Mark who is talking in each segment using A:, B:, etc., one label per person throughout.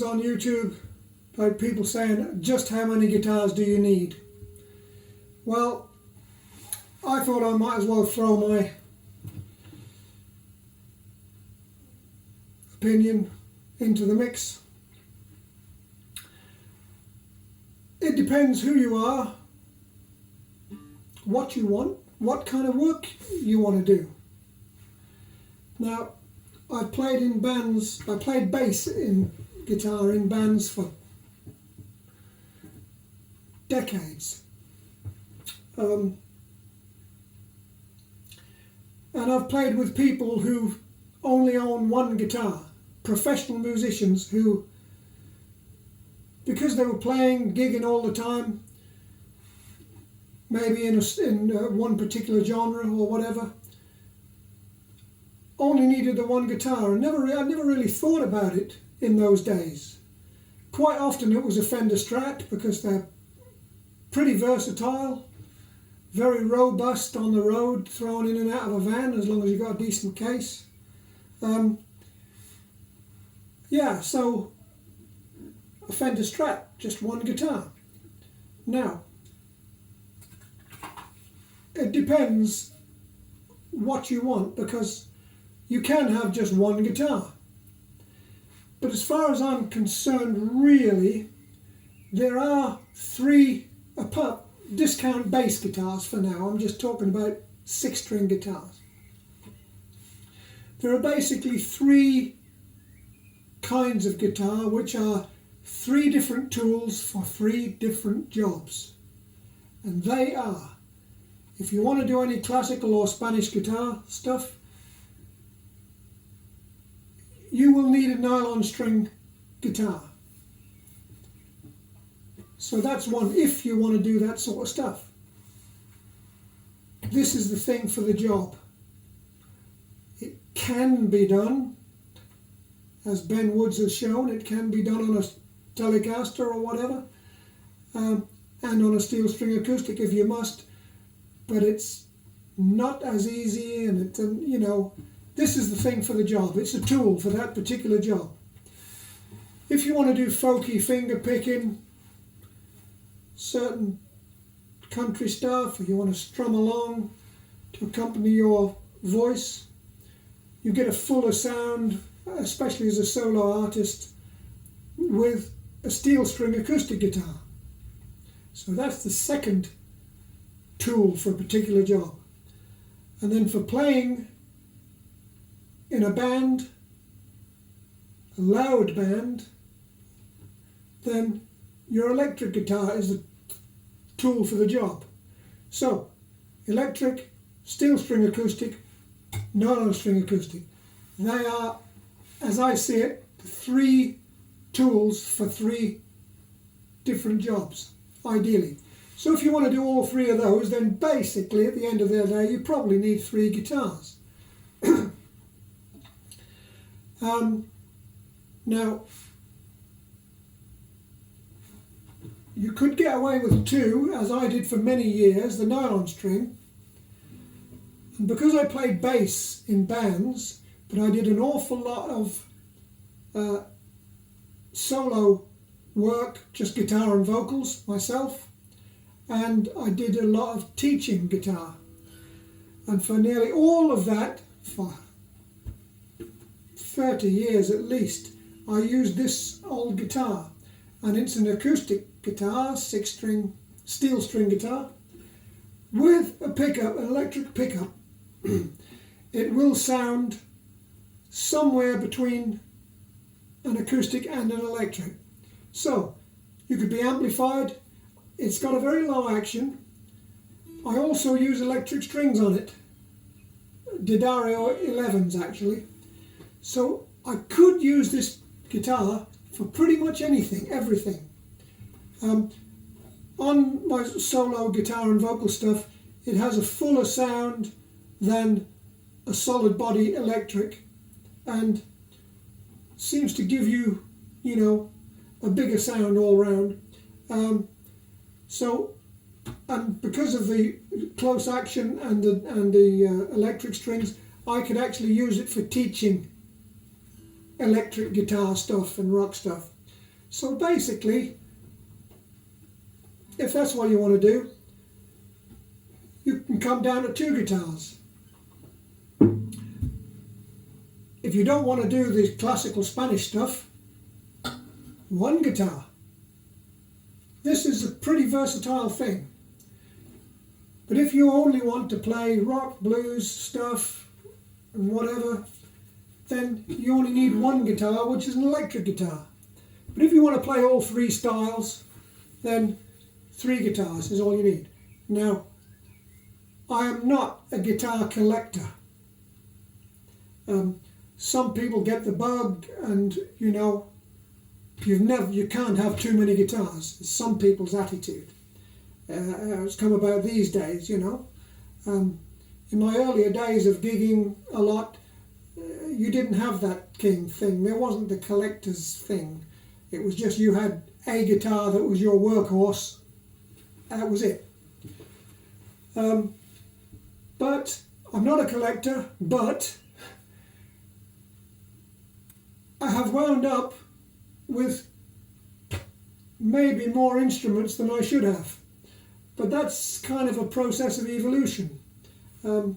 A: on YouTube about people saying, just how many guitars do you need? Well, I thought I might as well throw my opinion into the mix. It depends who you are, what you want, what kind of work you want to do. Now, I played bass in guitar in bands for decades. And I've played with people who only own one guitar, professional musicians who, because they were playing, gigging all the time, maybe in one particular genre or whatever, only needed the one guitar. I never really thought about it in those days. Quite often it was a Fender Strat because they're pretty versatile, very robust on the road, thrown in and out of a van as long as you've got a decent case. So a Fender Strat, just one guitar. Now, it depends what you want, because you can have just one guitar. But as far as I'm concerned, really, there are three, apart discount bass guitars for now, I'm just talking about 6-string guitars. There are basically three kinds of guitar, which are 3 different tools for 3 different jobs. And they are, if you want to do any classical or Spanish guitar stuff, you will need a nylon string guitar. So that's one, if you want to do that sort of stuff. This is the thing for the job. It can be done, as Ben Woods has shown, it can be done on a Telecaster or whatever, and on a steel string acoustic if you must, but it's not as easy, and this is the thing for the job. It's a tool for that particular job. If you want to do folky finger picking, certain country stuff, or you want to strum along to accompany your voice, you get a fuller sound, especially as a solo artist, with a steel string acoustic guitar. So that's the second tool for a particular job. And then for playing in a band, a loud band, then your electric guitar is the tool for the job. So, electric, steel string acoustic, nylon string acoustic. They are, as I see it, 3 tools for 3 different jobs, ideally. So if you want to do all 3 of those, then basically at the end of the day you probably need 3 guitars. Now, you could get away with 2, as I did for many years, the nylon string. And because I played bass in bands, but I did an awful lot of solo work, just guitar and vocals myself, and I did a lot of teaching guitar. And for nearly all of that, for 30 years at least, I used this old guitar. And it's an acoustic guitar, 6-string, steel string guitar, with a pickup, an electric pickup. It will sound somewhere between an acoustic and an electric. So, you could be amplified. It's got a very low action. I also use electric strings on it, D'Addario 11s actually. So I could use this guitar for pretty much anything, everything. On my solo guitar and vocal stuff, it has a fuller sound than a solid body electric, and seems to give you, a bigger sound all round. And because of the close action and the electric strings, I could actually use it for teaching electric guitar stuff and rock stuff. So basically, if that's what you want to do, you can come down to 2 guitars. If you don't want to do the classical Spanish stuff, 1 guitar. This is a pretty versatile thing. But if you only want to play rock, blues stuff and whatever, then you only need 1 guitar, which is an electric guitar. But if you want to play all 3 styles, then 3 guitars is all you need. Now, I am not a guitar collector. Some people get the bug, and you know, you can't have too many guitars. It's some people's attitude. It's come about these days, you know. In my earlier days of gigging a lot, you didn't have that king thing. There wasn't the collector's thing. It was just you had a guitar that was your workhorse. That was it. But I'm not a collector, but I have wound up with maybe more instruments than I should have. But that's kind of a process of evolution. I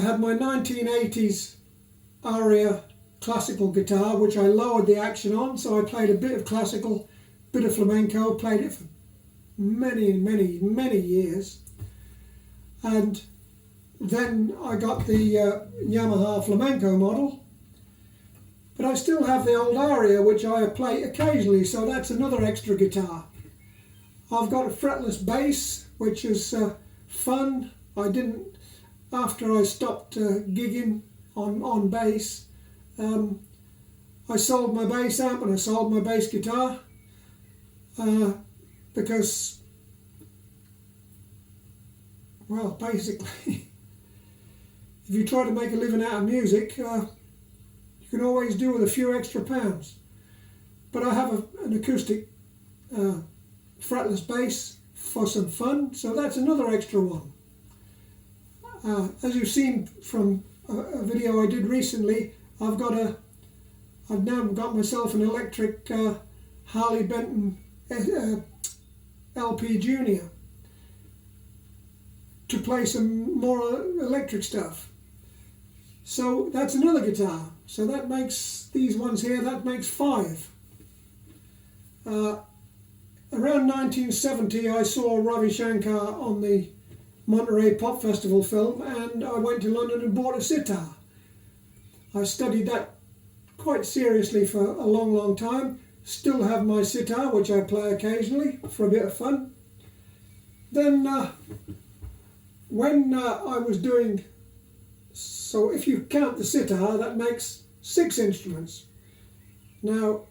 A: had my 1980s Aria classical guitar, which I lowered the action on, so I played a bit of classical, bit of flamenco, played it for many years. And then I got the Yamaha flamenco model, but I still have the old Aria, which I play occasionally, so that's another extra guitar. I've got a fretless bass, which is fun. After I stopped gigging on bass, I sold my bass amp and I sold my bass guitar because, well, basically, if you try to make a living out of music, you can always do with a few extra pounds. But I have an acoustic fretless bass for some fun, so that's another extra one. As you've seen from a video I did recently, I've now got myself an electric Harley Benton LP Junior to play some more electric stuff. So that's another guitar. So that makes these ones here, that makes 5. Around 1970 I saw Ravi Shankar on the Monterey Pop Festival film, and I went to London and bought a sitar. I studied that quite seriously for a long time. Still have my sitar, which I play occasionally for a bit of fun. Then when I was doing, so if you count the sitar, that makes 6 instruments. Now,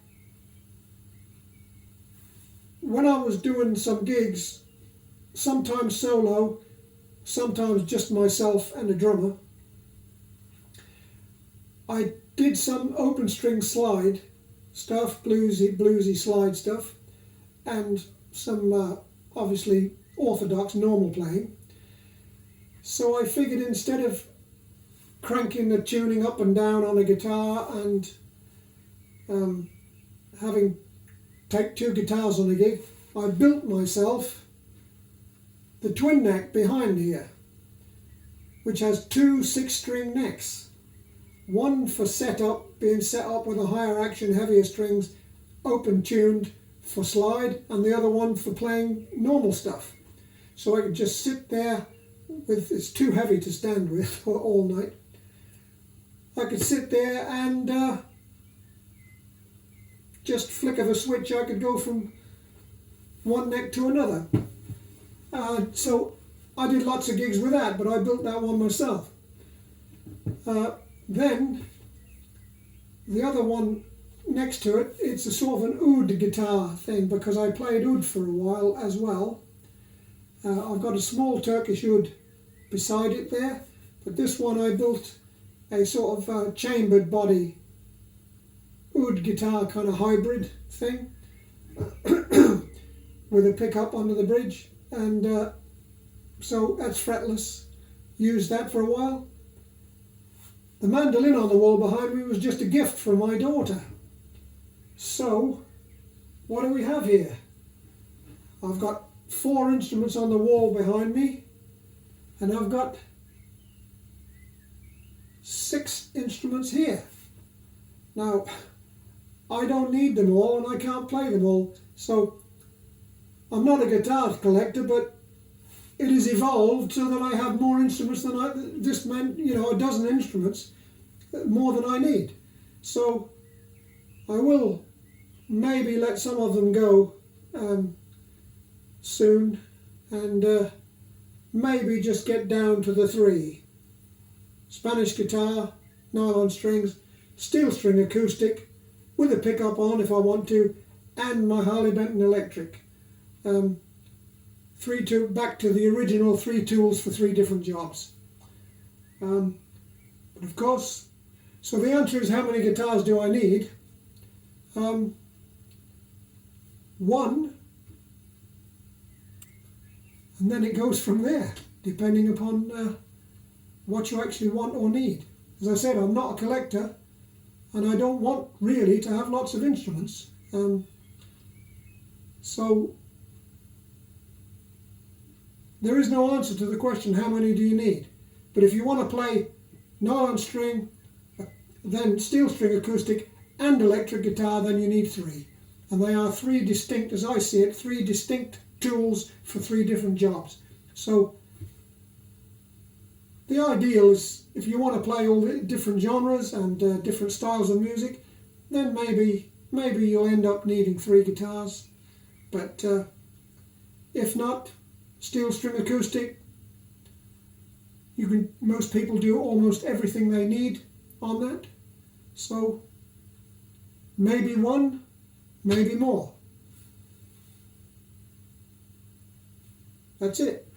A: when I was doing some gigs, sometimes solo, sometimes just myself and a drummer, I did some open string slide stuff, bluesy slide stuff, and some obviously orthodox normal playing. So I figured instead of cranking the tuning up and down on a guitar and take 2 guitars on a gig, I built myself the twin neck behind here, which has 2 6-string necks. One for being set up with a higher action, heavier strings, open tuned for slide, and the other one for playing normal stuff. So I could just sit there it's too heavy to stand with all night. I could sit there and just flick of a switch, I could go from one neck to another. So I did lots of gigs with that, but I built that one myself. Then the other one next to it, it's a sort of an oud guitar thing, because I played oud for a while as well. I've got a small Turkish oud beside it there, but this one I built a sort of chambered body oud guitar kind of hybrid thing with a pickup under the bridge, and so that's fretless. Used that for a while. The mandolin on the wall behind me was just a gift from my daughter. So, what do we have here? I've got 4 instruments on the wall behind me, and I've got 6 instruments here. Now, I don't need them all and I can't play them all, so I'm not a guitar collector, but it has evolved so that I have more instruments than this meant, a dozen instruments, more than I need. So I will maybe let some of them go soon, and maybe just get down to the 3. Spanish guitar, nylon strings, steel string acoustic, with a pickup on if I want to, and my Harley Benton electric. Back to the original 3 tools for 3 different jobs. But of course, so the answer is, how many guitars do I need? 1, and then it goes from there, depending upon what you actually want or need. As I said, I'm not a collector, and I don't want really to have lots of instruments. So there is no answer to the question, how many do you need? But if you want to play nylon string, then steel string acoustic and electric guitar, then you need 3. And they are 3 distinct, as I see it, 3 distinct tools for 3 different jobs. So the ideal is, if you want to play all the different genres and different styles of music, then maybe you'll end up needing 3 guitars. But if not, steel string acoustic, most people do almost everything they need on that. So maybe 1, maybe more. That's it.